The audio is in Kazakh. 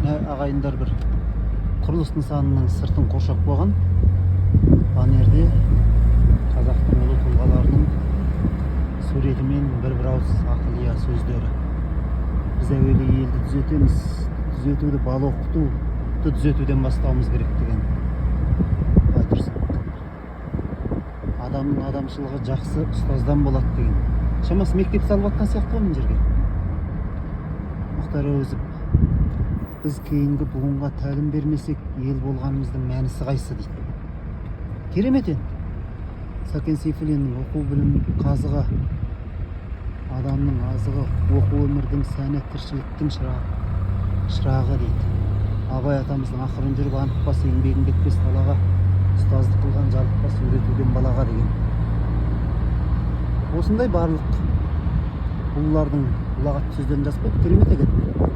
ағайындар бір құрылыс нысанының сыртын қоршап қойған. Ана жерде қазақтың ұлы тұлғаларының суретімен бір ауыз ақыл сөздері. Біз әуелі елді түзетеміз, түзетуді бала оқытуды түзетуден бастауымыз керек деген айтырсың. Адамның адамшылығы жақсы ұстаздан болады деген. Шамасы мектеп салып жатқан сияқты ғой мына жерге. Мұхтар Әуезов, біз кейінгі буынға тәлім бермесек, ел болғанымыздың мәнісі қайсы дейді. Керемет енді. Сәкен Сейфуллиннің оқу білім қазығы, адамның азығы, оқу өмірдің сәні, тіршіліктің шырағы дейді. Абай атамыздың ақырын жүріп анықпас, еңбегін кетпес далаға, ұстаздық қылған жалықпас, үйретуден балаға деген. Осындай барлық ұлылардың ұлағат сөздерін жазып қойды. Керемет екен.